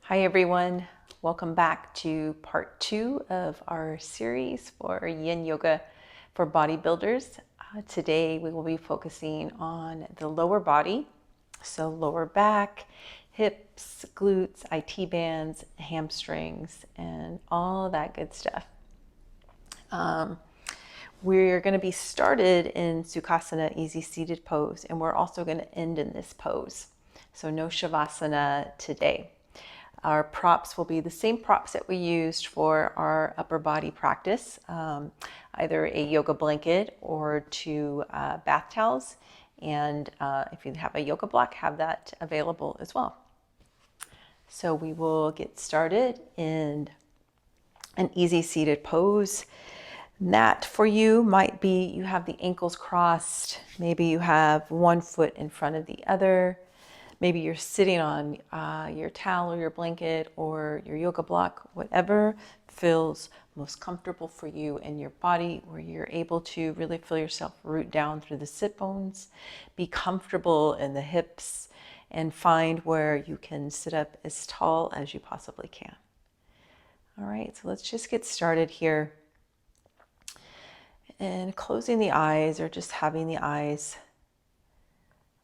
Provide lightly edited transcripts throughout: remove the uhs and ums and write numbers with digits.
Hi everyone, welcome back to part 2 of our series for Yin Yoga for Bodybuilders. Today we will be focusing on the lower body, so lower back, hips, glutes, IT bands, hamstrings, and all that good stuff. We're going to be started in Sukhasana, easy seated pose, and we're also going to end in this pose. So no Shavasana today. Our props will be the same props that we used for our upper body practice, either a yoga blanket or two bath towels. And if you have a yoga block, have that available as well. So we will get started in an easy seated pose. And that for you might be you have the ankles crossed, maybe you have one foot in front of the other. Maybe you're sitting on your towel or your blanket or your yoga block, whatever feels most comfortable for you and your body, where you're able to really feel yourself root down through the sit bones, be comfortable in the hips, and find where you can sit up as tall as you possibly can. All right, so let's just get started here. And closing the eyes or just having the eyes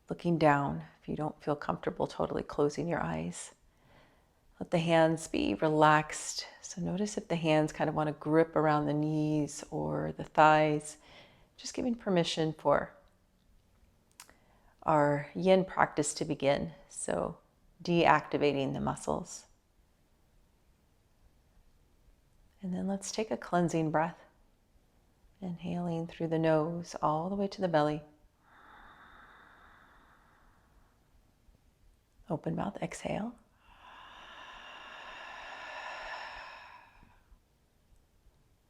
looking down. If you don't feel comfortable totally closing your eyes, let the hands be relaxed. So notice if the hands kind of want to grip around the knees or the thighs, just giving permission for our yin practice to begin. So deactivating the muscles. And then let's take a cleansing breath. Inhaling through the nose all the way to the belly. Open mouth, exhale.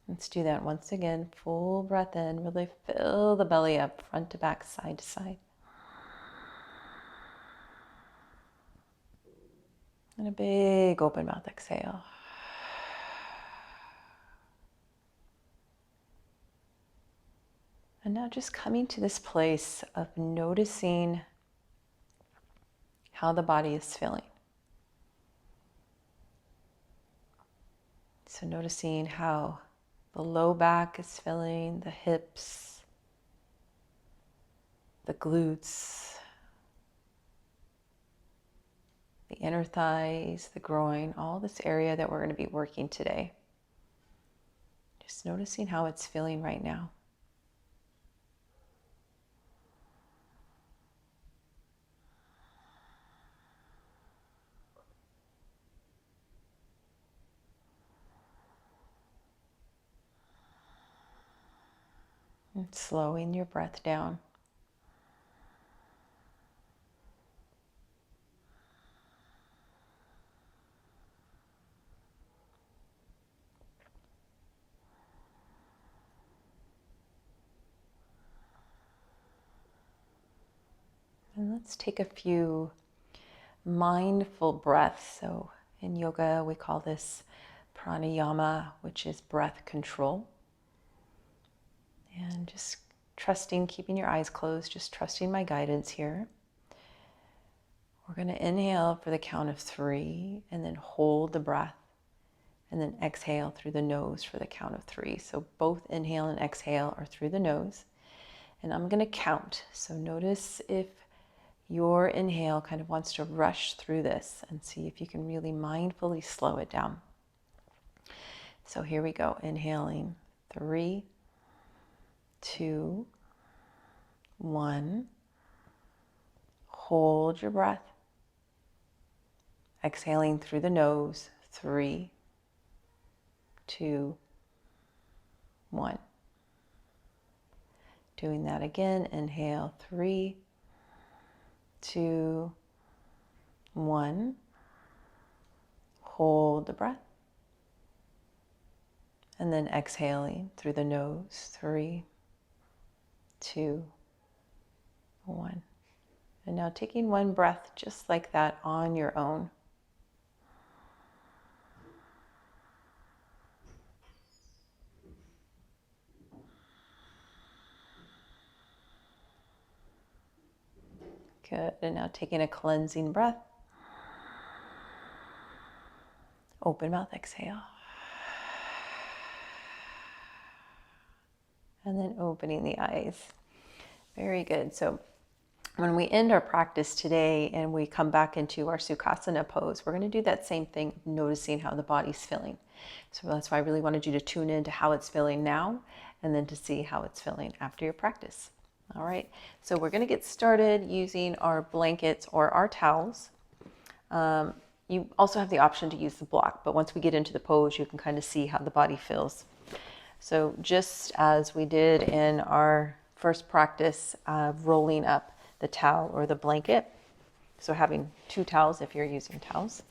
Let's do that once again. Full breath in. Really fill the belly up, front to back, side to side. And a big open mouth exhale. And now just coming to this place of noticing how the body is feeling. So noticing how the low back is feeling, the hips, the glutes, the inner thighs, the groin, all this area that we're going to be working today. Just noticing how it's feeling right now. And slowing your breath down. And let's take a few mindful breaths. So in yoga, we call this Pranayama, which is breath control. And just trusting, keeping your eyes closed, just trusting my guidance here. We're going to inhale for the count of 3 and then hold the breath and then exhale through the nose for the count of 3. So both inhale and exhale are through the nose. And I'm going to count. So notice if your inhale kind of wants to rush through this and see if you can really mindfully slow it down. So here we go. Inhaling 3, 2, 1. Hold your breath. Exhaling through the nose. 3, 2, 1. Doing that again. Inhale 3, 2, 1. Hold the breath. And then exhaling through the nose. 3, 2, 1. And now taking one breath just like that on your own. Good. And now taking a cleansing breath. Open mouth, exhale. And then opening the eyes. Very good. So when we end our practice today and we come back into our Sukhasana pose, we're going to do that same thing, noticing how the body's feeling. So that's why I really wanted you to tune in to how it's feeling now and then to see how it's feeling after your practice. All right, so we're going to get started using our blankets or our towels. You also have the option to use the block, but once we get into the pose, you can kind of see how the body feels. So just as we did in our first practice of rolling up the towel or the blanket, so having two towels if you're using towels.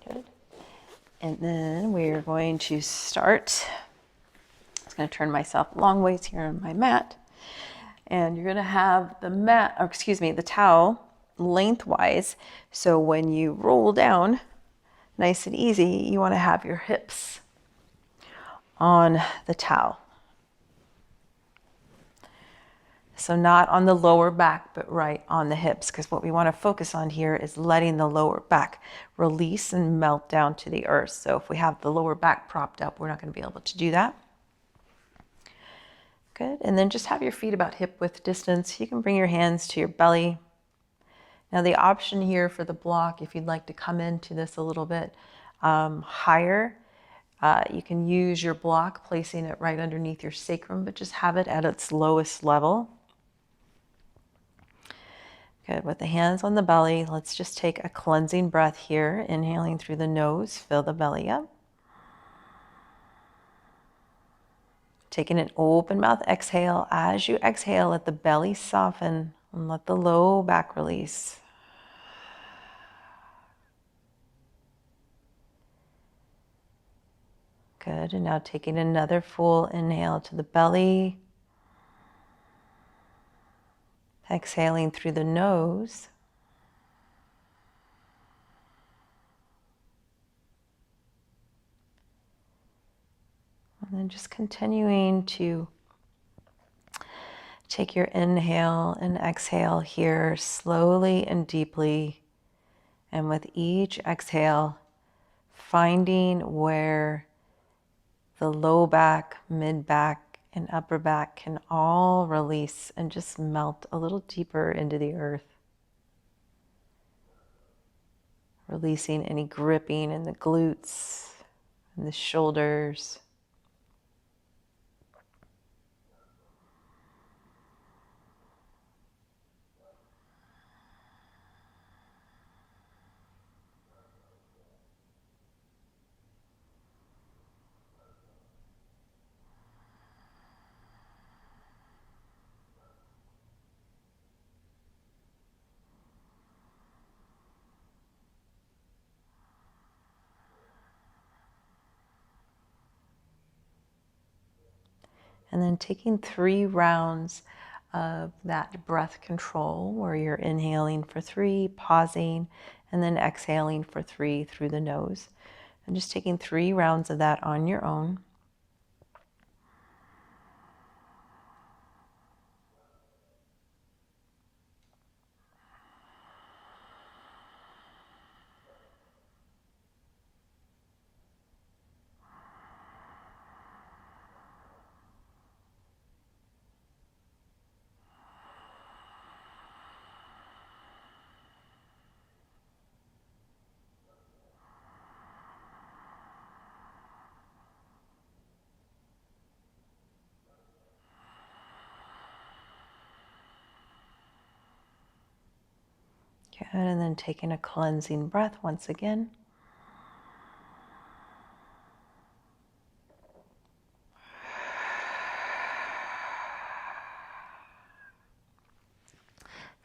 Good. And then we're going to start. I'm just going to turn myself long ways here on my mat. And you're going to have the towel lengthwise. So when you roll down nice and easy, you want to have your hips on the towel. So not on the lower back, but right on the hips, because what we want to focus on here is letting the lower back release and melt down to the earth. So if we have the lower back propped up, we're not going to be able to do that. Good. And then just have your feet about hip width distance. You can bring your hands to your belly. Now the option here for the block, if you'd like to come into this a little bit higher, you can use your block, placing it right underneath your sacrum, but just have it at its lowest level. Good. With the hands on the belly, let's just take a cleansing breath here, inhaling through the nose, fill the belly up. Taking an open mouth exhale. As you exhale, let the belly soften and let the low back release. Good. And now taking another full inhale to the belly. Exhaling through the nose. And then just continuing to take your inhale and exhale here slowly and deeply. And with each exhale, finding where the low back, mid back, and upper back can all release and just melt a little deeper into the earth. Releasing any gripping in the glutes and the shoulders. And then taking 3 rounds of that breath control where you're inhaling for 3, pausing, and then exhaling for 3 through the nose. And just taking 3 rounds of that on your own. Good, and then taking a cleansing breath once again.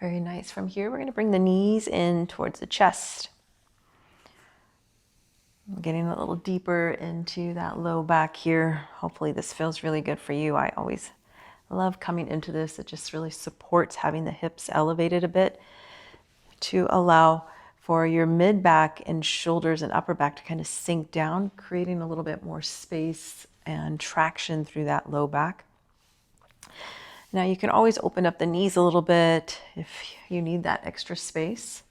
Very nice. From here, we're going to bring the knees in towards the chest. Getting a little deeper into that low back here. Hopefully this feels really good for you. I always love coming into this. It just really supports having the hips elevated a bit to allow for your mid back and shoulders and upper back to kind of sink down, creating a little bit more space and traction through that low back. Now you can always open up the knees a little bit if you need that extra space.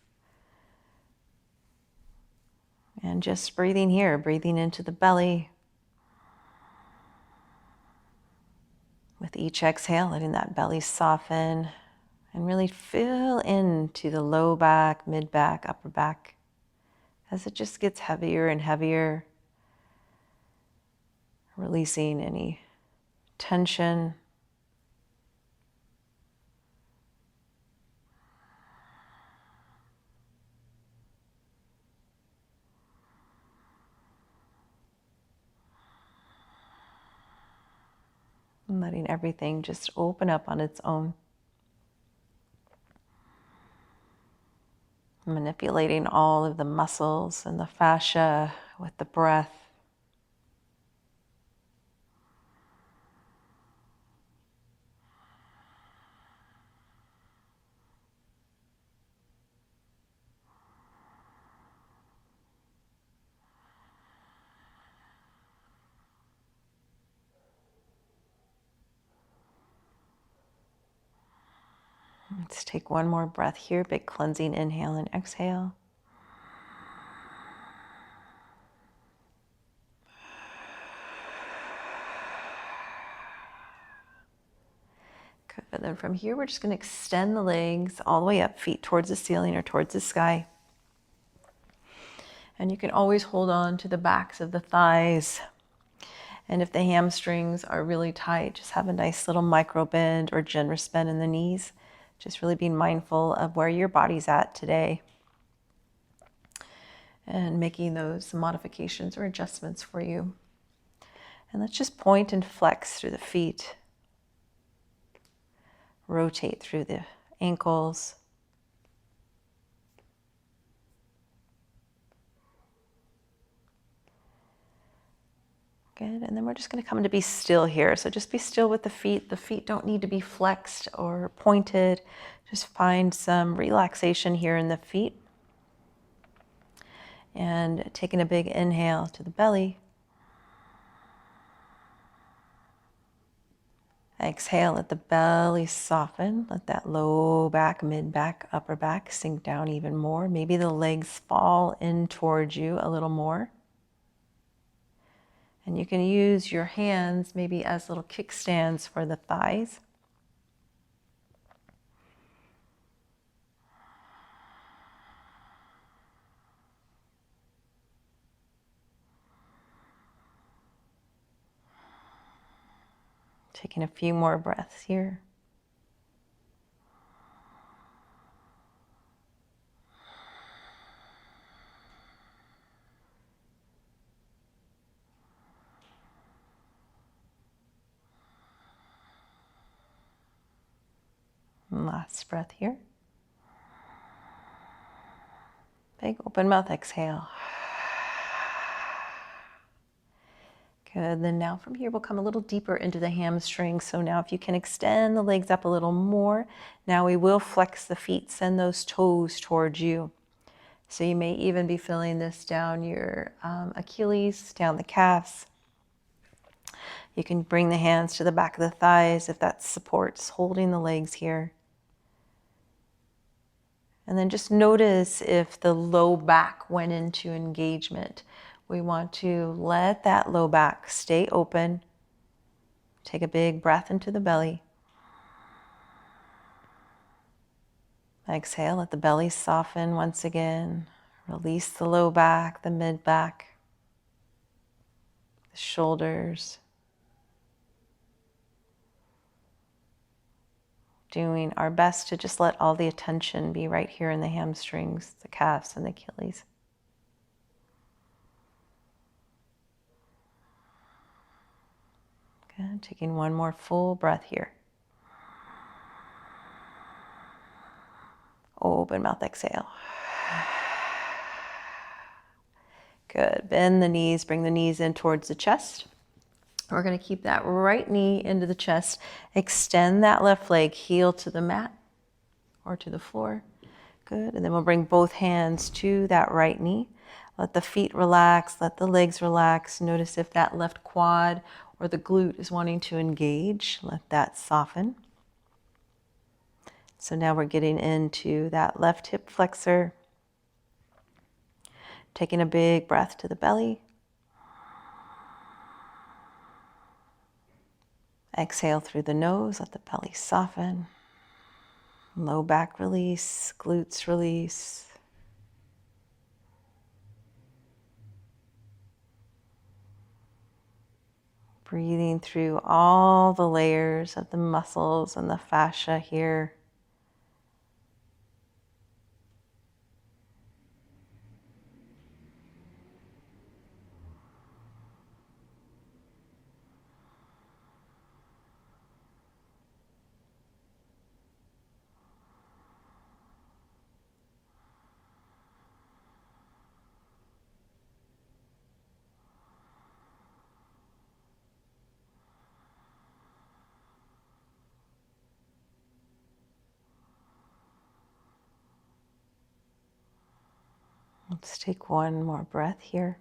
And just breathing here, breathing into the belly. With each exhale, letting that belly soften and really fill into the low back, mid back, upper back as it just gets heavier and heavier, releasing any tension. And letting everything just open up on its own. Manipulating all of the muscles and the fascia with the breath. Let's take one more breath here. Big cleansing inhale and exhale. Good. And then from here, we're just going to extend the legs all the way up, feet towards the ceiling or towards the sky. And you can always hold on to the backs of the thighs. And if the hamstrings are really tight, just have a nice little micro bend or generous bend in the knees. Just really being mindful of where your body's at today and making those modifications or adjustments for you. And let's just point and flex through the feet. Rotate through the ankles. Good, and then we're just going to come to be still here. So just be still with the feet. The feet don't need to be flexed or pointed. Just find some relaxation here in the feet. And taking a big inhale to the belly. Exhale, let the belly soften. Let that low back, mid back, upper back sink down even more. Maybe the legs fall in towards you a little more. And you can use your hands maybe as little kickstands for the thighs. Taking a few more breaths here. And last breath here. Big open mouth exhale. Good, then now from here we'll come a little deeper into the hamstrings. So now if you can extend the legs up a little more, now we will flex the feet, send those toes towards you. So you may even be feeling this down your Achilles, down the calves. You can bring the hands to the back of the thighs if that supports holding the legs here. And then just notice if the low back went into engagement. We want to let that low back stay open. Take a big breath into the belly. Exhale, let the belly soften once again. Release the low back, the mid back, the shoulders. Doing our best to just let all the attention be right here in the hamstrings, the calves, and the Achilles. Good. Taking one more full breath here. Open mouth exhale. Good. Bend the knees, bring the knees in towards the chest. We're going to keep that right knee into the chest. Extend that left leg, heel to the mat or to the floor. Good. And then we'll bring both hands to that right knee. Let the feet relax, let the legs relax. Notice if that left quad or the glute is wanting to engage. Let that soften. So now we're getting into that left hip flexor. Taking a big breath to the belly. Exhale through the nose, let the belly soften. Low back release, glutes release. Breathing through all the layers of the muscles and the fascia here. Let's take one more breath here.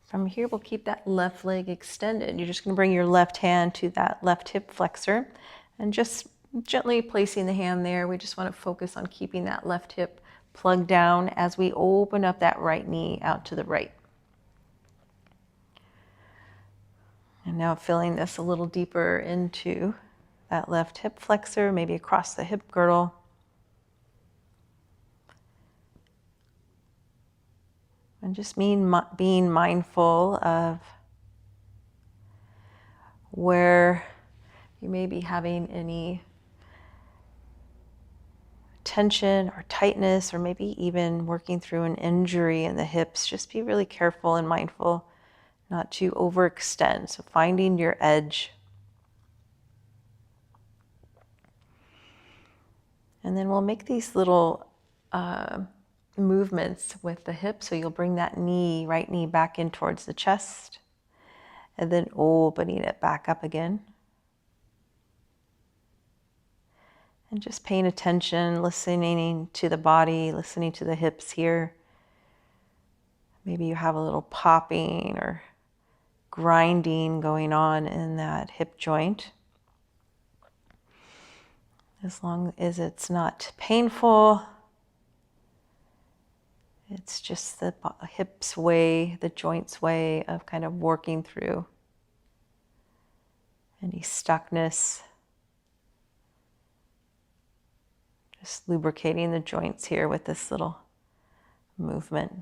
From here, we'll keep that left leg extended. You're just going to bring your left hand to that left hip flexor and just gently placing the hand there. We just want to focus on keeping that left hip plugged down as we open up that right knee out to the right. And now filling this a little deeper into that left hip flexor, maybe across the hip girdle. And just being mindful of where you may be having any tension or tightness, or maybe even working through an injury in the hips. Just be really careful and mindful not to overextend. So finding your edge. And then we'll make these little movements with the hip. So you'll bring that knee, right knee back in towards the chest, and then opening it back up again. And just paying attention, listening to the body, listening to the hips here. Maybe you have a little popping or grinding going on in that hip joint. As long as it's not painful, it's just the hip's way, the joint's way of kind of working through any stuckness. Just lubricating the joints here with this little movement.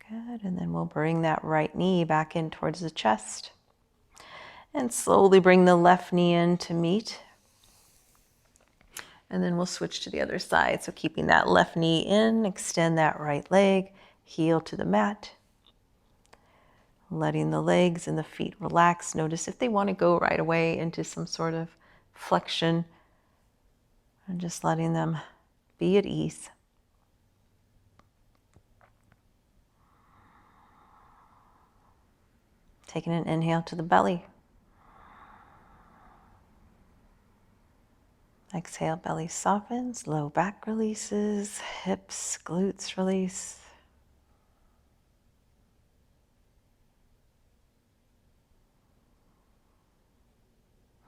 Good, and then we'll bring that right knee back in towards the chest. And slowly bring the left knee in to meet. And then we'll switch to the other side. So keeping that left knee in, extend that right leg, heel to the mat. Letting the legs and the feet relax. Notice if they want to go right away into some sort of flexion. And just letting them be at ease. Taking an inhale to the belly. Exhale, belly softens, low back releases, hips, glutes release.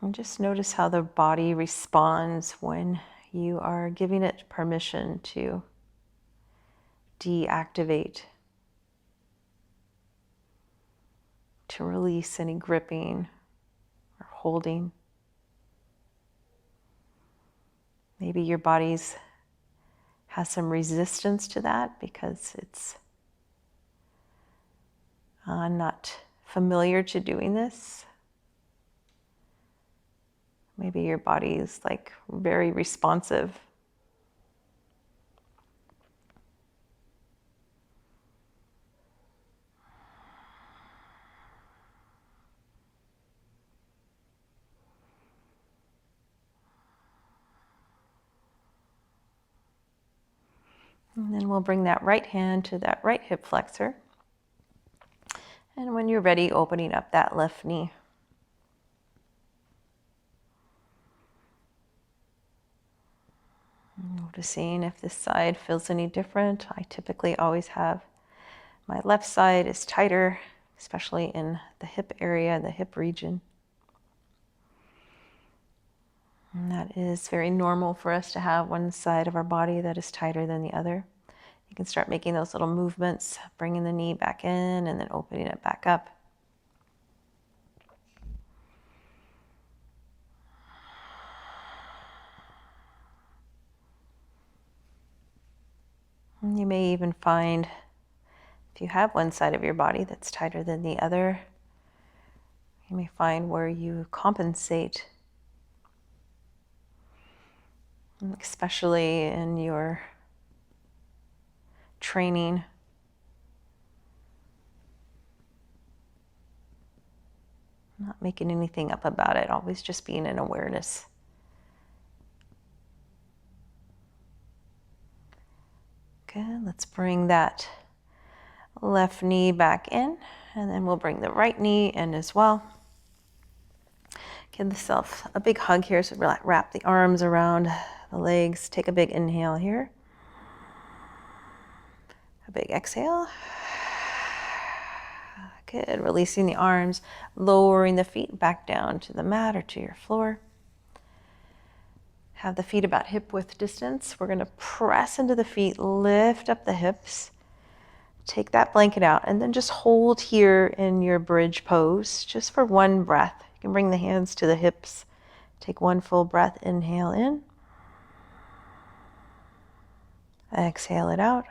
And just notice how the body responds when you are giving it permission to deactivate, to release any gripping or holding. Maybe your body's has some resistance to that because it's not familiar to doing this. Maybe your body is like very responsive. And then we'll bring that right hand to that right hip flexor. And when you're ready, opening up that left knee. Noticing if this side feels any different. I typically always have My left side is tighter, especially in the hip area, the hip region. And that is very normal for us to have one side of our body that is tighter than the other. You can start making those little movements, bringing the knee back in and then opening it back up. And you may even find, if you have one side of your body that's tighter than the other, you may find where you compensate, especially in your training. Not making anything up about it, always just being in awareness. Good, let's bring that left knee back in, and then we'll bring the right knee in as well. Give yourself a big hug here, so wrap the arms around the legs. Take a big inhale here. A big exhale. Good, releasing the arms, lowering the feet back down to the mat or to your floor. Have the feet about hip width distance. We're gonna press into the feet, lift up the hips. Take that blanket out and then just hold here in your bridge pose just for one breath. You can bring the hands to the hips. Take one full breath, inhale in. Exhale it out.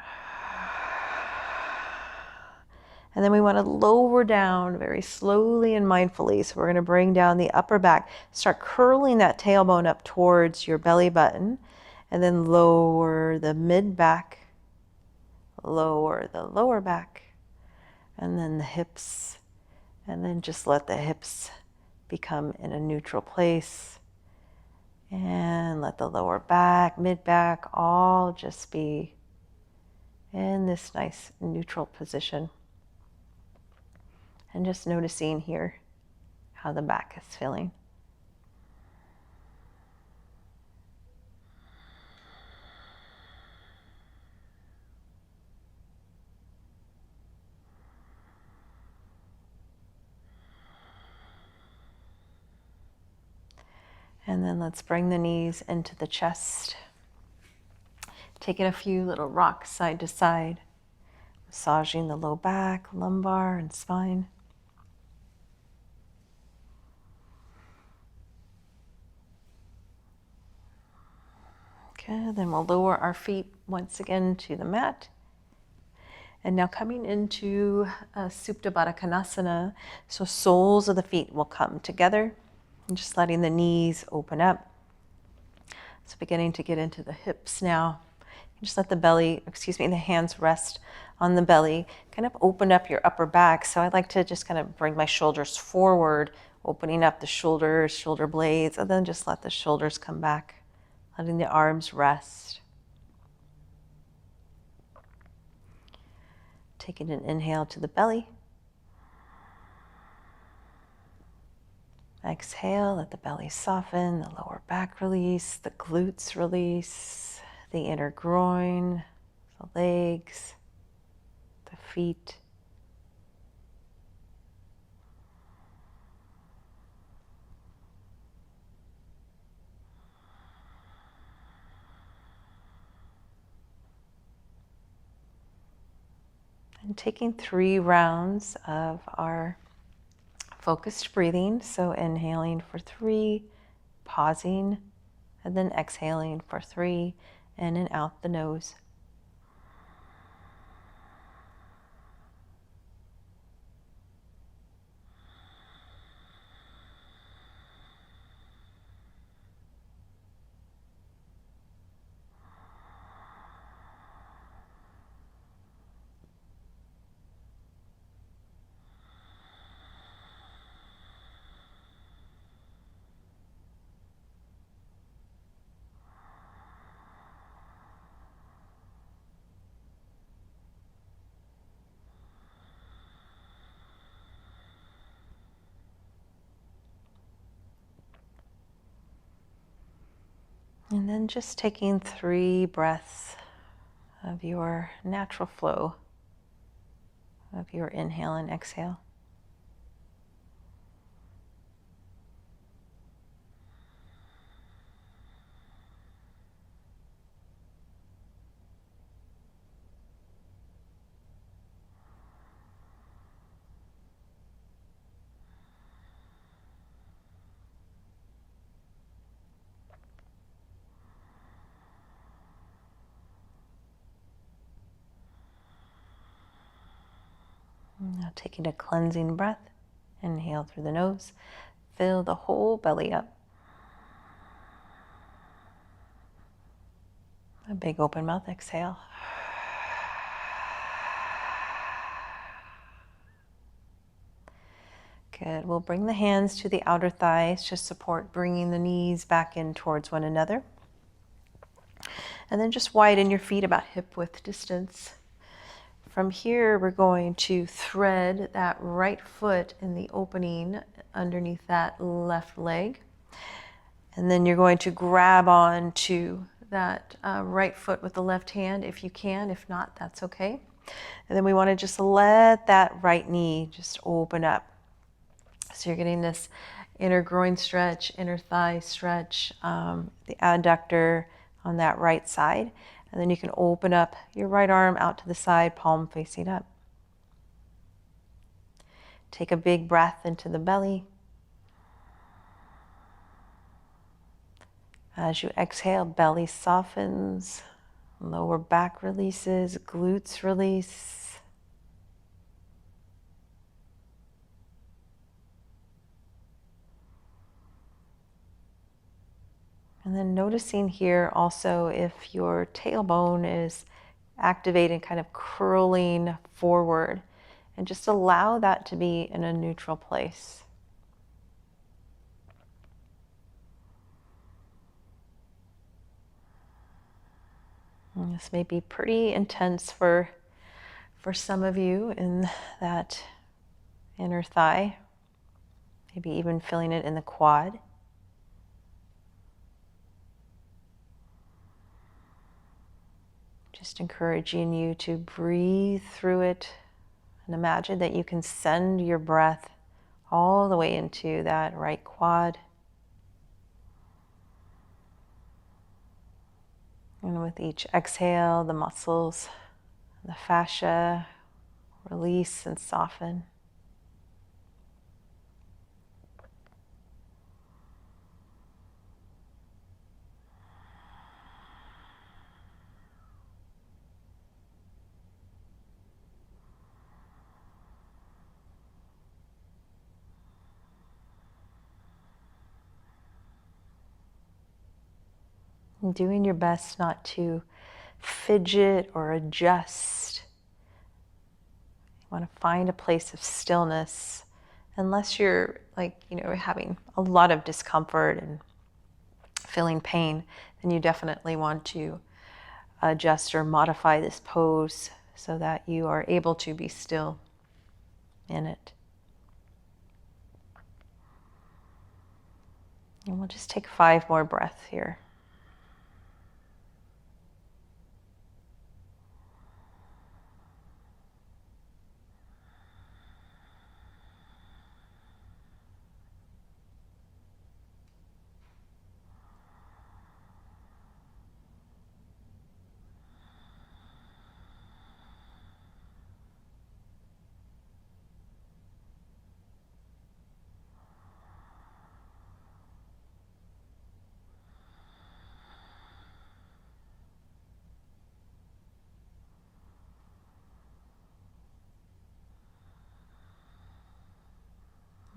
And then we want to lower down very slowly and mindfully. So we're going to bring down the upper back. Start curling that tailbone up towards your belly button. And then lower the mid back. Lower the lower back. And then the hips. And then just let the hips become in a neutral place. And let the lower back, mid back, all just be in this nice neutral position. And just noticing here how the back is feeling. And then let's bring the knees into the chest. Taking a few little rocks side to side, massaging the low back, lumbar, and spine. Okay, then we'll lower our feet once again to the mat. And now coming into Supta Badakanasana, so soles of the feet will come together. And just letting the knees open up. So beginning to get into the hips now. Just let the hands rest on the belly. Kind of open up your upper back. So I like to just kind of bring my shoulders forward, opening up the shoulders, shoulder blades, and then just let the shoulders come back. Letting the arms rest. Taking an inhale to the belly. Exhale, let the belly soften, the lower back release, the glutes release, the inner groin, the legs, the feet. And taking 3 rounds of our focused breathing. So inhaling for 3, pausing, and then exhaling for 3, in and out the nose. And then just taking 3 breaths of your natural flow. of your inhale and exhale. Now taking a cleansing breath, inhale through the nose, fill the whole belly up. A big open mouth, exhale. Good. We'll bring the hands to the outer thighs, just support bringing the knees back in towards one another. And then just widen your feet about hip width distance. From here, we're going to thread that right foot in the opening underneath that left leg. And then you're going to grab on to that right foot with the left hand if you can. If not, that's okay. And then we want to just let that right knee just open up. So you're getting this inner groin stretch, inner thigh stretch, the adductor on that right side. And then you can open up your right arm out to the side, palm facing up. Take a big breath into the belly. As you exhale, belly softens, lower back releases, glutes release. And then noticing here also if your tailbone is activated, kind of curling forward, and just allow that to be in a neutral place. And this may be pretty intense for some of you in that inner thigh, maybe even feeling it in the quad. Just encouraging you to breathe through it and imagine that you can send your breath all the way into that right quad. And with each exhale, the muscles, the fascia release and soften. And doing your best not to fidget or adjust. You want to find a place of stillness, unless you're having a lot of discomfort and feeling pain, then you definitely want to adjust or modify this pose so that you are able to be still in it. And we'll just take 5 more breaths here.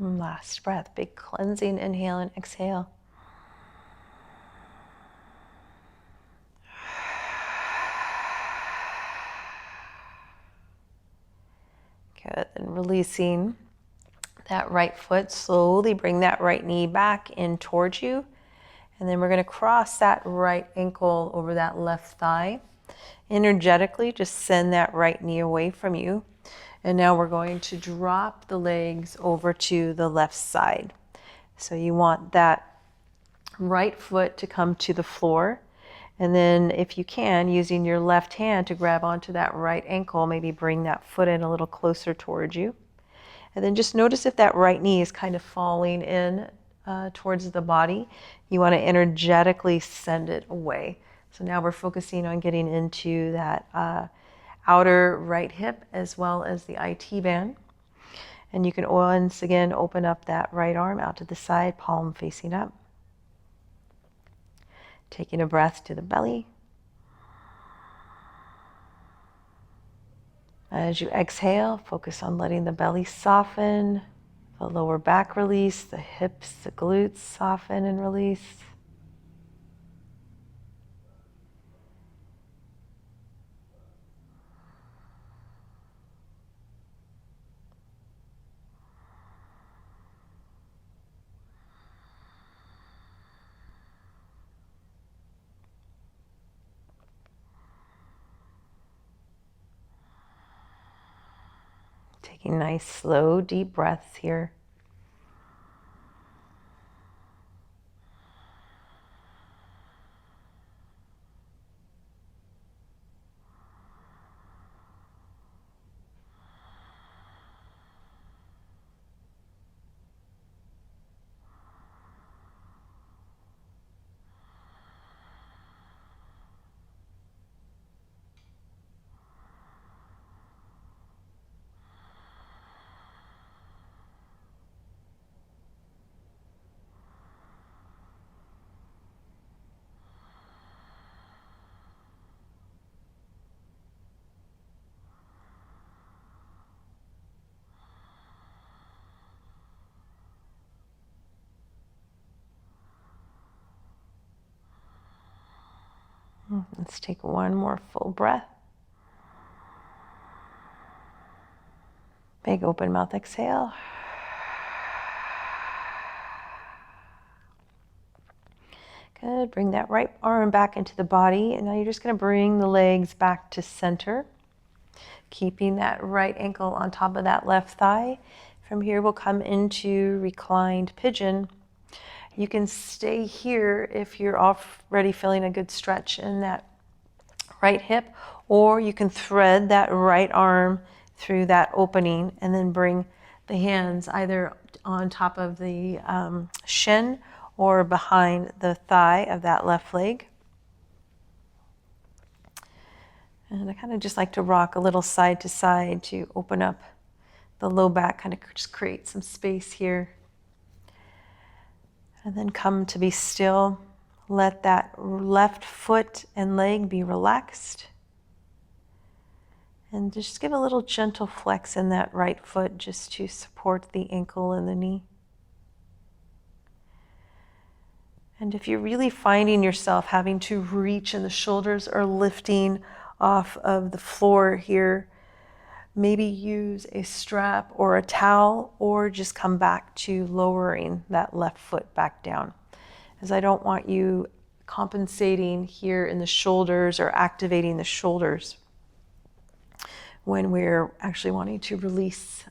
Last breath, big cleansing inhale and exhale. Good, and releasing that right foot, slowly bring that right knee back in towards you. And then we're going to cross that right ankle over that left thigh. Energetically, just send that right knee away from you. And now we're going to drop the legs over to the left side. So you want that right foot to come to the floor. And then if you can, using your left hand to grab onto that right ankle, maybe bring that foot in a little closer towards you. And then just notice if that right knee is kind of falling in towards the body. You want to energetically send it away. So now we're focusing on getting into that outer right hip as well as the IT band. And you can once again open up that right arm out to the side, palm facing up. Taking a breath to the belly. As you exhale, focus on letting the belly soften, the lower back release, the hips, the glutes soften and release. Taking nice, slow, deep breaths here. Let's take one more full breath. Big open mouth exhale. Good. Bring that right arm back into the body. And now you're just going to bring the legs back to center. Keeping that right ankle on top of that left thigh. From here, we'll come into reclined pigeon. You can stay here if you're already feeling a good stretch in that right hip, or you can thread that right arm through that opening and then bring the hands either on top of the shin or behind the thigh of that left leg. And I kind of just like to rock a little side to side to open up the low back, kind of just create some space here. And then come to be still. Let that left foot and leg be relaxed. And just give a little gentle flex in that right foot just to support the ankle and the knee. And if you're really finding yourself having to reach in the shoulders or lifting off of the floor here, maybe use a strap or a towel, or just come back to lowering that left foot back down. As I don't want you compensating here in the shoulders or activating the shoulders when we're actually wanting to release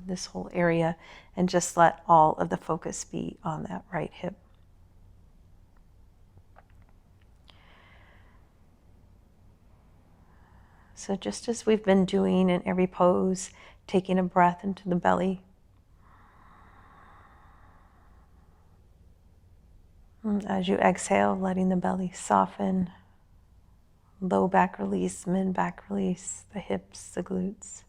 this whole area and just let all of the focus be on that right hip. So just as we've been doing in every pose, taking a breath into the belly. As you exhale, letting the belly soften. Low back release, mid back release, the hips, the glutes.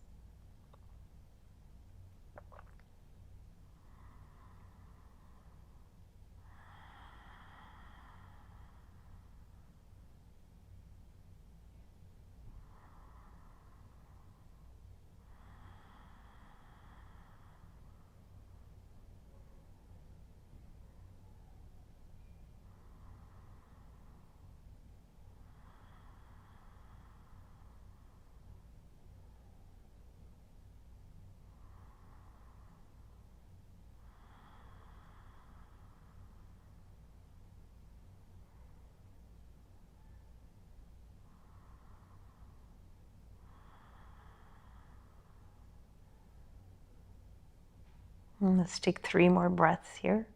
And let's take 3 more breaths here.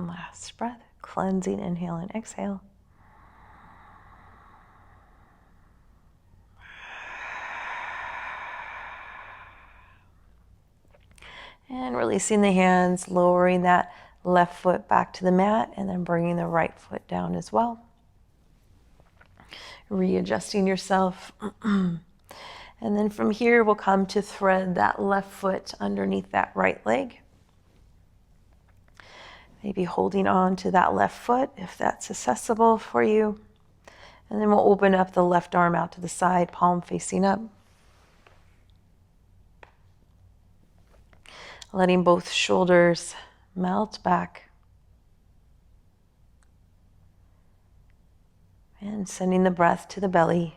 Last breath, cleansing inhale and exhale. And releasing the hands, lowering that left foot back to the mat, and then bringing the right foot down as well. Readjusting yourself. And then from here, we'll come to thread that left foot underneath that right leg. Maybe holding on to that left foot if that's accessible for you. And then we'll open up the left arm out to the side, palm facing up. Letting both shoulders melt back. And sending the breath to the belly.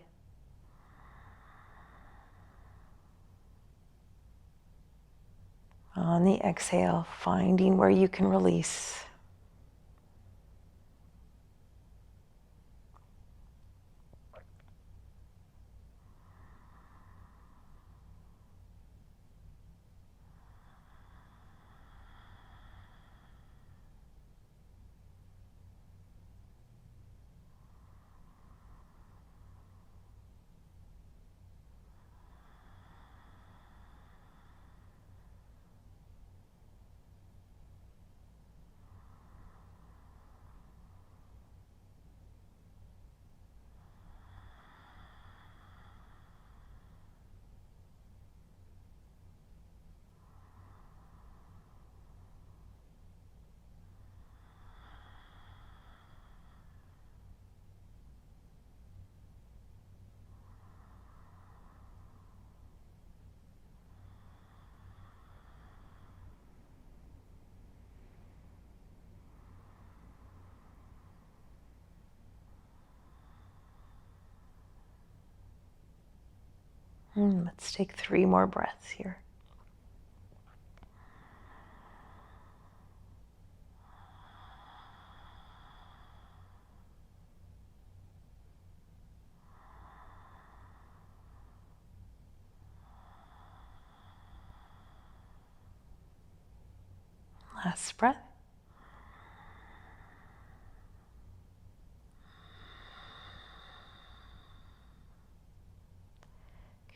On the exhale, finding where you can release. Let's take 3 more breaths here. Last breath.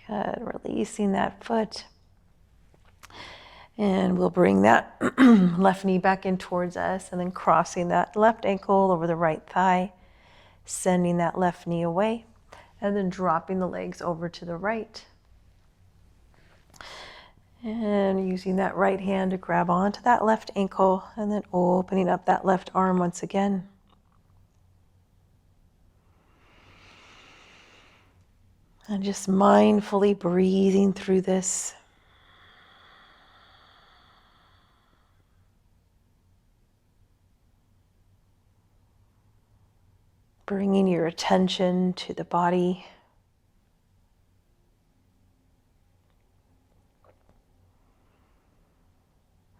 Good, releasing that foot. And we'll bring that left knee back in towards us and then crossing that left ankle over the right thigh, sending that left knee away, and then dropping the legs over to the right. And using that right hand to grab onto that left ankle and then opening up that left arm once again. And just mindfully breathing through this. Bringing your attention to the body.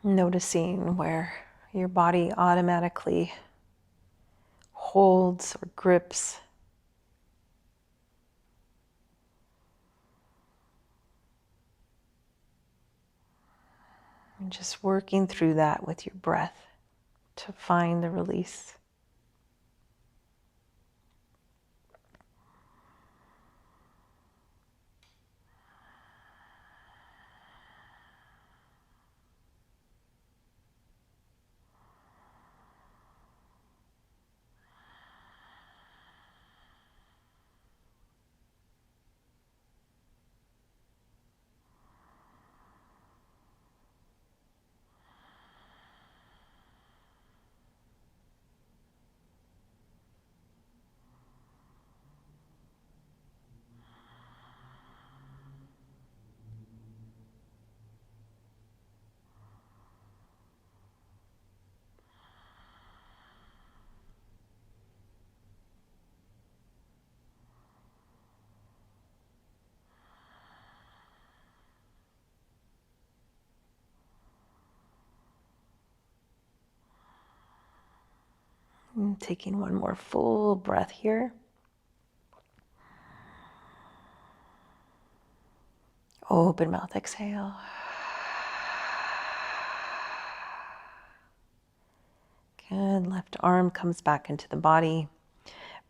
Noticing where your body automatically holds or grips. And just working through that with your breath to find the release. And taking one more full breath here. Open mouth, exhale. Good. Left arm comes back into the body,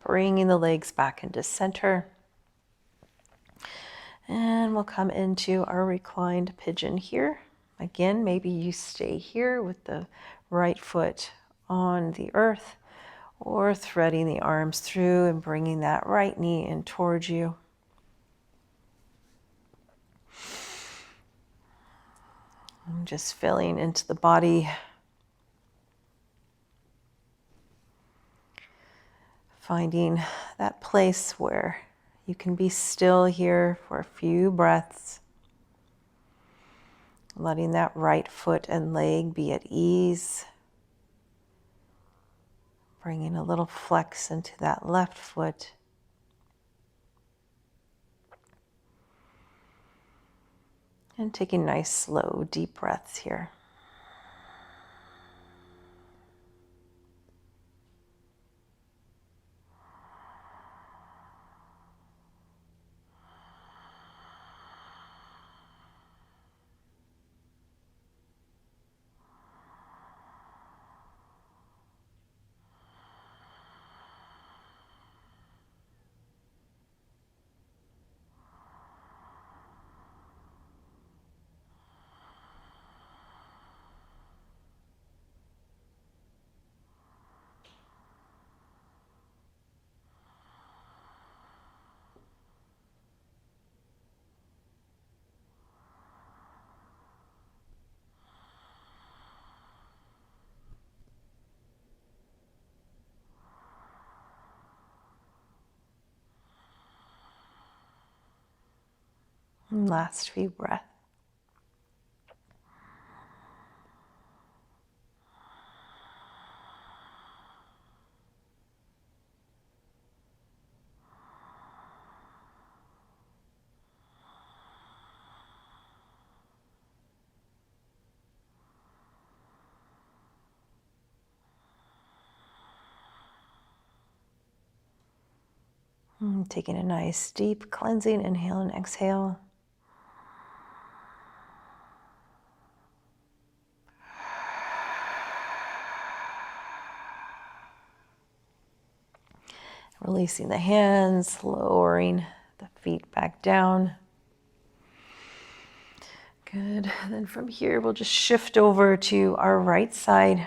bringing the legs back into center. And we'll come into our reclined pigeon here. Again, maybe you stay here with the right foot on the earth, or threading the arms through and bringing that right knee in towards you. I'm just feeling into the body. Finding that place where you can be still here for a few breaths. Letting that right foot and leg be at ease. Bringing a little flex into that left foot. And taking nice, slow, deep breaths here. And last few breaths. Taking a nice deep cleansing inhale and exhale. Releasing the hands, lowering the feet back down. Good. And then from here, we'll just shift over to our right side.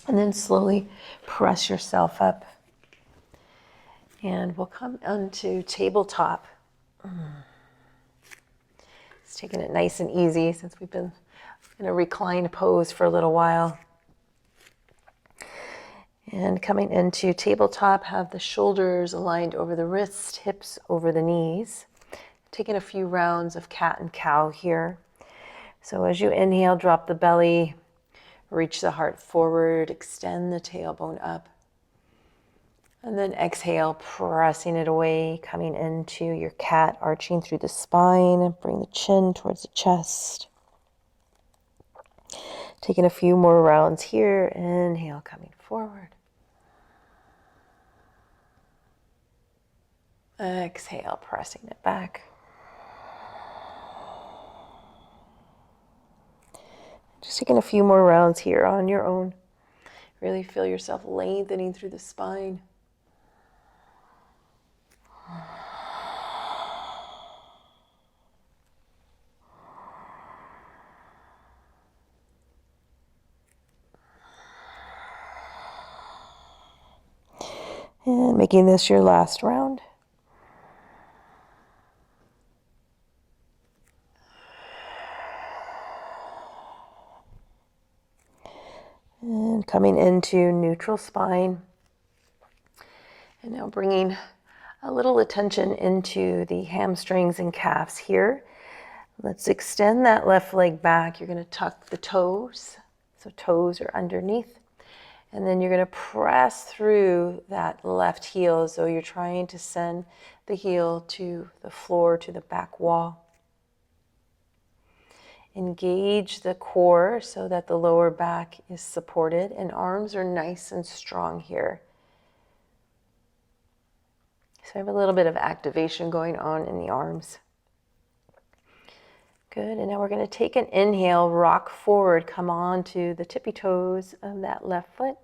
And then slowly press yourself up. And we'll come onto tabletop. Just taking it nice and easy since we've been in a reclined pose for a little while. And coming into tabletop, have the shoulders aligned over the wrists, hips over the knees. Taking a few rounds of cat and cow here. So as you inhale, drop the belly, reach the heart forward, extend the tailbone up. And then exhale, pressing it away, coming into your cat, arching through the spine. Bring the chin towards the chest. Taking a few more rounds here. Inhale, coming forward. Exhale, pressing it back. Just taking a few more rounds here on your own. Really feel yourself lengthening through the spine. And making this your last round. And coming into neutral spine. And now bringing a little attention into the hamstrings and calves here. Let's extend that left leg back. You're going to tuck the toes. So toes are underneath. And then you're going to press through that left heel as though you're trying to send the heel to the floor, to the back wall. Engage the core so that the lower back is supported and arms are nice and strong here. So I have a little bit of activation going on in the arms. Good, and now we're going to take an inhale, rock forward, come on to the tippy toes of that left foot.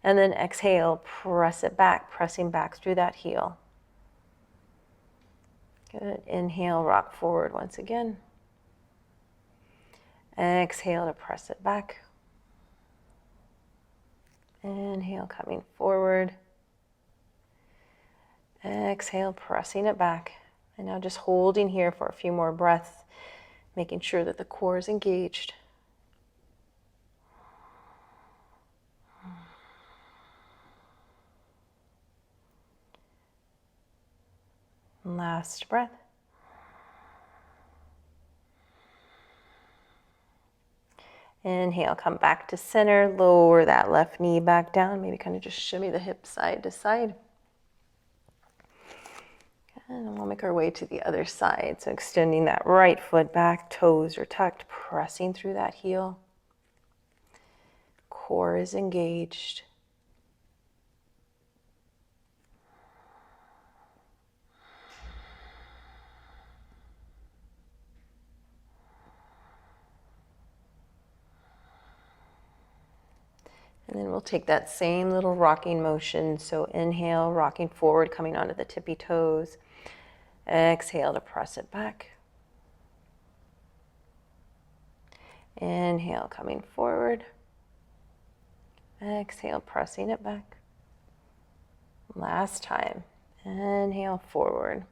And then exhale, press it back, pressing back through that heel. Good, inhale, rock forward once again. Exhale to press it back. Inhale, coming forward. Exhale, pressing it back. And now just holding here for a few more breaths, making sure that the core is engaged. Last breath. Inhale, come back to center, lower that left knee back down, maybe kind of just shimmy the hips side to side. And we'll make our way to the other side. So extending that right foot back, toes are tucked, pressing through that heel. Core is engaged. And then we'll take that same little rocking motion. So inhale, rocking forward, coming onto the tippy toes. Exhale to press it back. Inhale, coming forward. Exhale, pressing it back. Last time. Inhale, forward.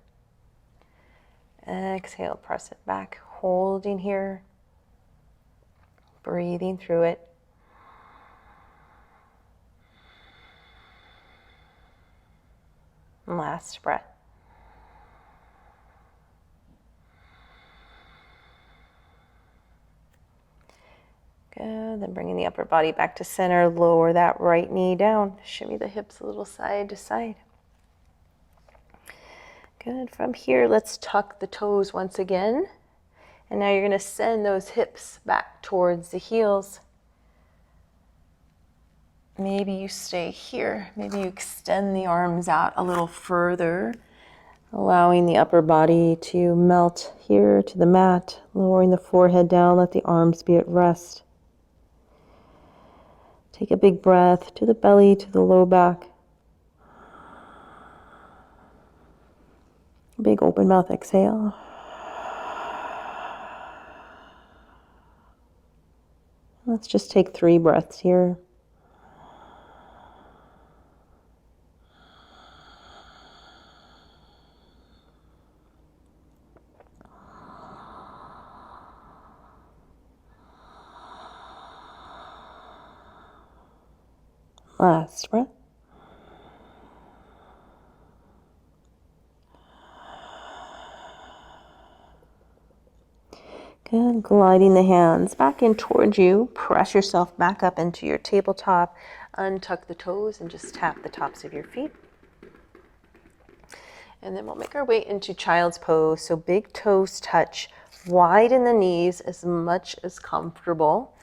Exhale, press it back. Holding here. Breathing through it. Last breath. Good, then bringing the upper body back to center, lower that right knee down. Shimmy the hips a little side to side. Good, from here, let's tuck the toes once again. And now you're gonna send those hips back towards the heels. Maybe you stay here. Maybe you extend the arms out a little further, allowing the upper body to melt here to the mat, lowering the forehead down, let the arms be at rest. Take a big breath to the belly, to the low back. Big open mouth exhale. Let's just take 3 breaths here. Last breath. Good, gliding the hands back in towards you. Press yourself back up into your tabletop. Untuck the toes and just tap the tops of your feet. And then we'll make our way into child's pose. So big toes touch, widen the knees as much as comfortable,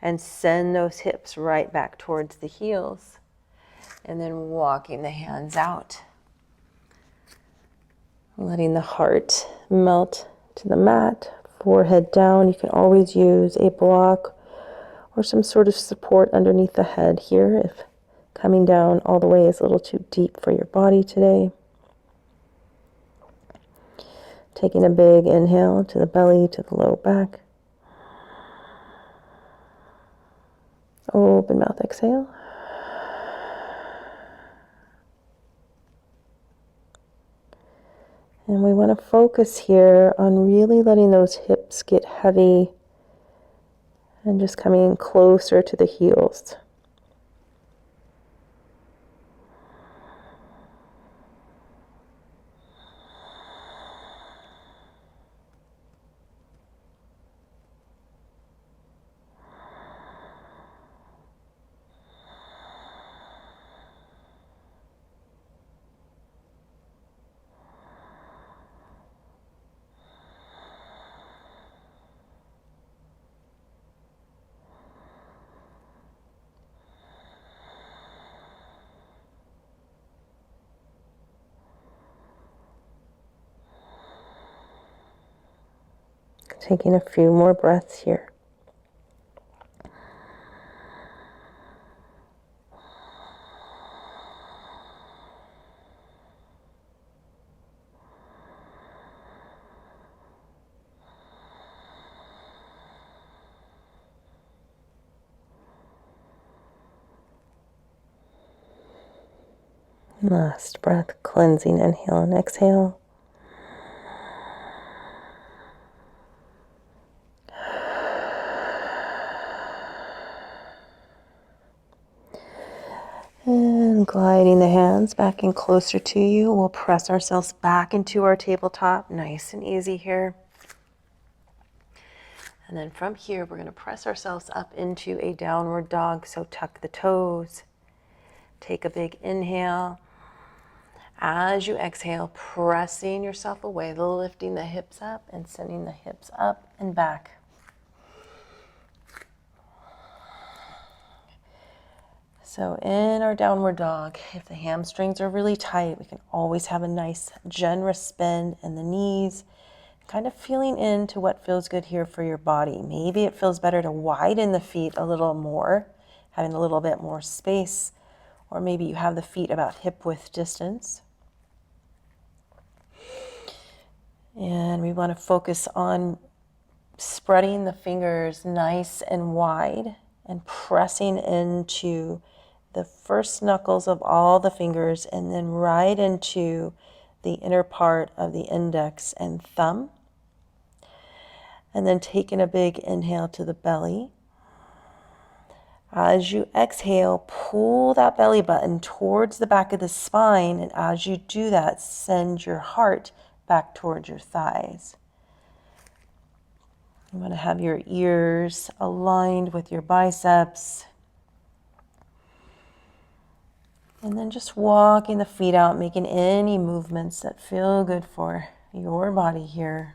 and send those hips right back towards the heels. And then walking the hands out. Letting the heart melt to the mat, forehead down. You can always use a block or some sort of support underneath the head here if coming down all the way is a little too deep for your body today. Taking a big inhale to the belly, to the low back. Open mouth exhale. And we want to focus here on really letting those hips get heavy and just coming closer to the heels. Taking a few more breaths here. Last breath, cleansing, inhale and exhale. And gliding the hands back in closer to you, we'll press ourselves back into our tabletop. Nice and easy here. And then from here, we're going to press ourselves up into a downward dog. So tuck the toes. Take a big inhale. As you exhale, pressing yourself away, lifting the hips up and sending the hips up and back. So in our downward dog, if the hamstrings are really tight, we can always have a nice generous spin in the knees, kind of feeling into what feels good here for your body. Maybe it feels better to widen the feet a little more, having a little bit more space, or maybe you have the feet about hip width distance. And we want to focus on spreading the fingers nice and wide and pressing into the first knuckles of all the fingers and then right into the inner part of the index and thumb. And then taking a big inhale to the belly. As you exhale, pull that belly button towards the back of the spine. And as you do that, send your heart back towards your thighs. You want to have your ears aligned with your biceps. And then just walking the feet out, making any movements that feel good for your body here.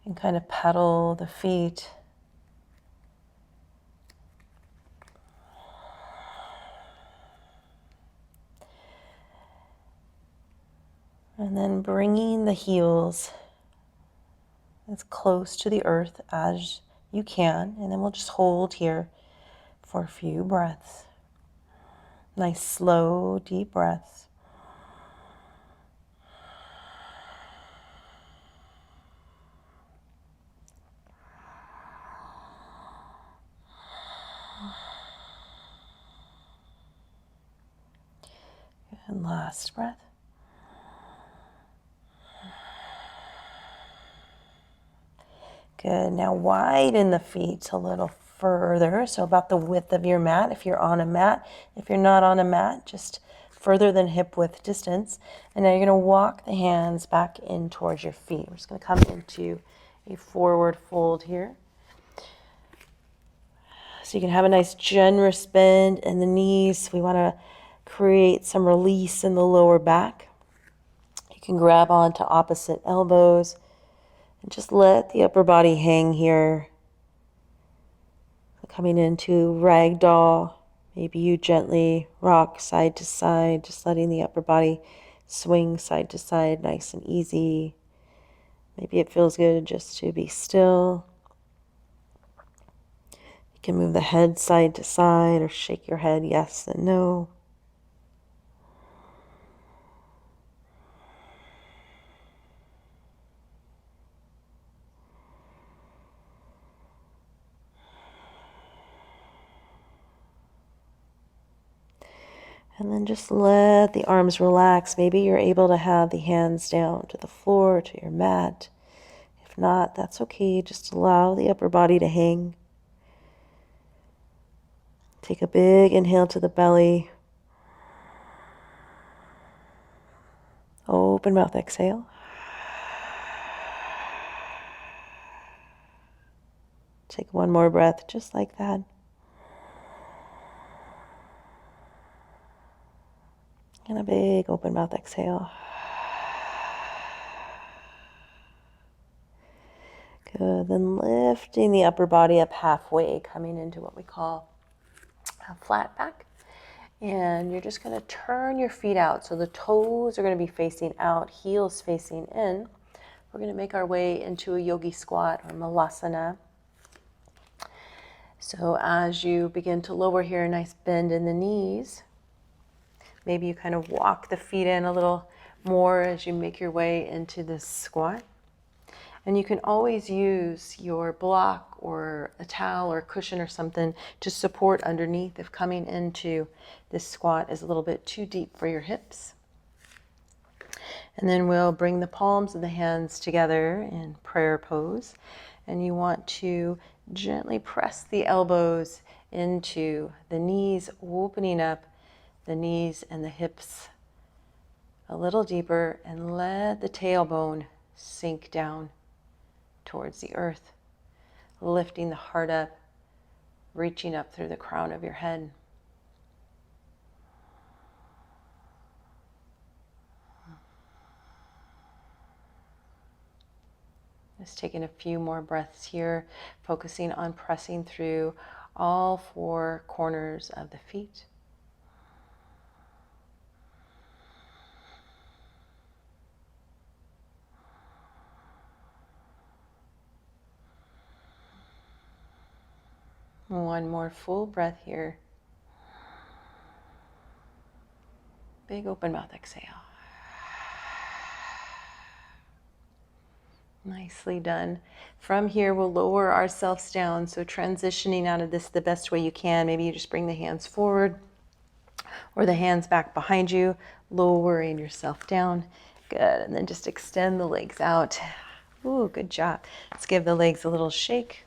And kind of pedal the feet. And then bringing the heels as close to the earth as you can. And then we'll just hold here for a few breaths. Nice, slow, deep breaths. And last breath. Good. Now widen the feet a little further, so about the width of your mat if you're on a mat. If you're not on a mat, just further than hip width distance. And now you're going to walk the hands back in towards your feet. We're just going to come into a forward fold here. So you can have a nice generous bend in the knees. We want to create some release in the lower back. You can grab onto opposite elbows and just let the upper body hang here. Coming into Ragdoll, maybe you gently rock side to side, just letting the upper body swing side to side, nice and easy. Maybe it feels good just to be still. You can move the head side to side or shake your head yes and no. And then just let the arms relax. Maybe you're able to have the hands down to the floor, to your mat. If not, that's okay. Just allow the upper body to hang. Take a big inhale to the belly. Open mouth, exhale. Take one more breath, just like that. And a big open mouth exhale. Good. Then lifting the upper body up halfway, coming into what we call a flat back. And you're just going to turn your feet out. So the toes are going to be facing out, heels facing in. We're going to make our way into a yogi squat or malasana. So as you begin to lower here, a nice bend in the knees. Maybe you kind of walk the feet in a little more as you make your way into this squat. And you can always use your block or a towel or a cushion or something to support underneath if coming into this squat is a little bit too deep for your hips. And then we'll bring the palms of the hands together in prayer pose. And you want to gently press the elbows into the knees, opening up the knees and the hips a little deeper, and let the tailbone sink down towards the earth, lifting the heart up, reaching up through the crown of your head. Just taking a few more breaths here, focusing on pressing through all four corners of the feet. One more full breath here. Big open mouth exhale. Nicely done. From here, we'll lower ourselves down. So transitioning out of this the best way you can. Maybe you just bring the hands forward or the hands back behind you, lowering yourself down. Good. And then just extend the legs out. Ooh, good job. Let's give the legs a little shake.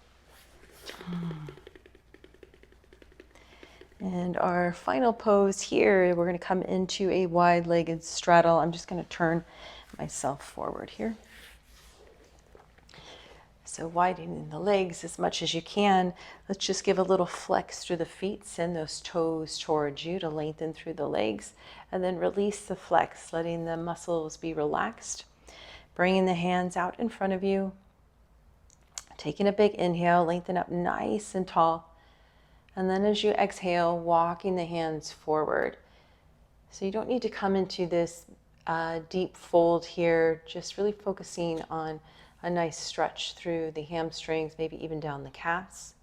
And our final pose here, we're going to come into a wide-legged straddle. I'm just going to turn myself forward here. So widening the legs as much as you can. Let's just give a little flex through the feet. Send those toes towards you to lengthen through the legs. And then release the flex, letting the muscles be relaxed. Bringing the hands out in front of you. Taking a big inhale, lengthen up nice and tall. And then as you exhale, walking the hands forward. So you don't need to come into this deep fold here, just really focusing on a nice stretch through the hamstrings, maybe even down the calves.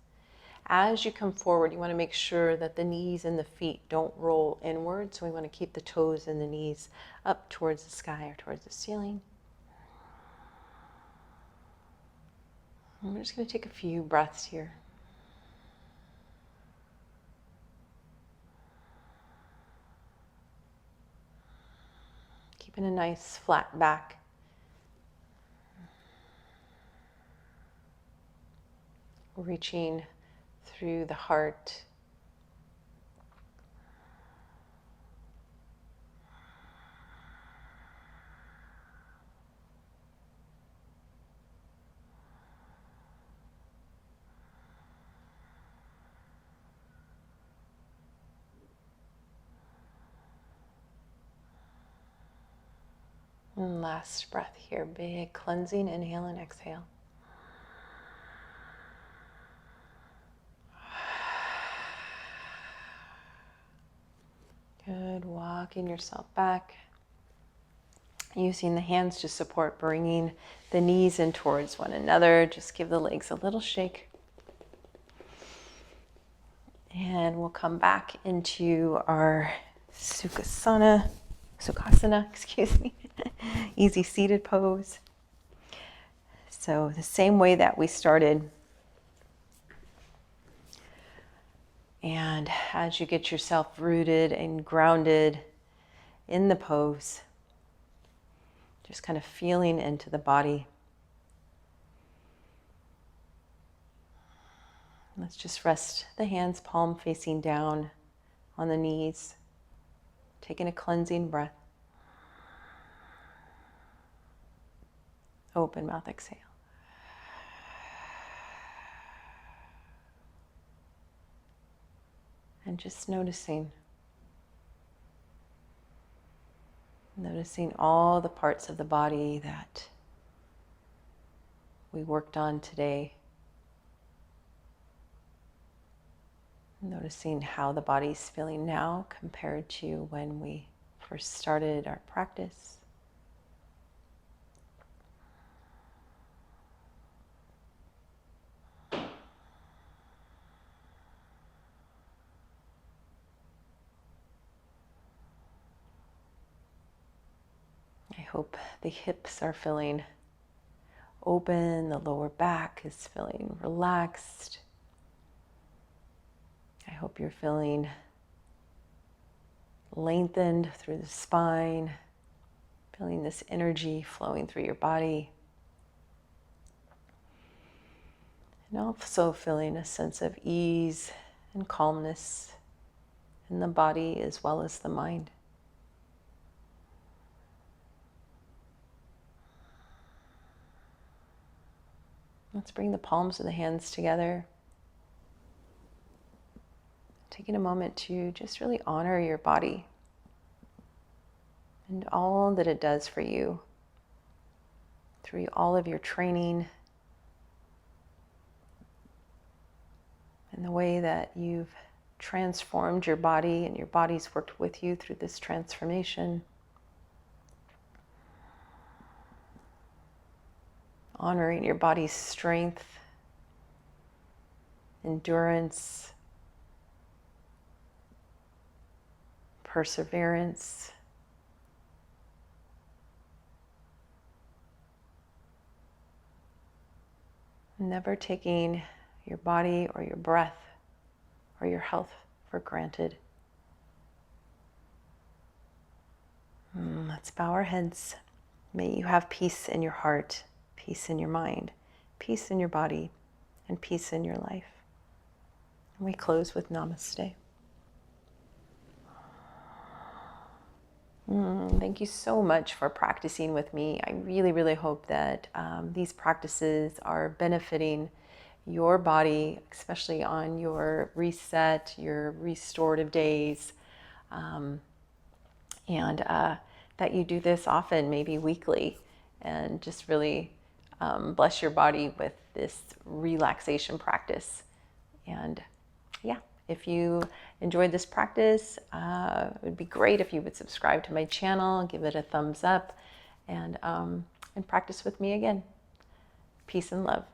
As you come forward, you want to make sure that the knees and the feet don't roll inward. So we want to keep the toes and the knees up towards the sky or towards the ceiling. And we're just going to take a few breaths here. Keeping a nice flat back. Reaching through the heart. And last breath here, big cleansing inhale and exhale. Good, walking yourself back. Using the hands to support, bringing the knees in towards one another. Just give the legs a little shake. And we'll come back into our Sukhasana, excuse me, easy seated pose. So the same way that we started. And as you get yourself rooted and grounded in the pose, just kind of feeling into the body. Let's just rest the hands palm facing down on the knees, taking a cleansing breath. Open mouth exhale. And just noticing all the parts of the body that we worked on today. Noticing how the body's feeling now compared to when we first started our practice. hope the hips are feeling open, the lower back is feeling relaxed. I hope you're feeling lengthened through the spine, feeling this energy flowing through your body. And also feeling a sense of ease and calmness in the body as well as the mind. Let's bring the palms of the hands together. Taking a moment to just really honor your body and all that it does for you through all of your training and the way that you've transformed your body and your body's worked with you through this transformation. Honoring your body's strength, endurance, perseverance. Never taking your body or your breath or your health for granted. Let's bow our heads. May you have peace in your heart, peace in your mind, peace in your body, and peace in your life. And we close with Namaste. Thank you so much for practicing with me. I really, really hope that these practices are benefiting your body, especially on your reset, your restorative days, and that you do this often, maybe weekly, and just really bless your body with this relaxation practice. And yeah, if you enjoyed this practice, it would be great if you would subscribe to my channel, give it a thumbs up, and practice with me again. Peace and love.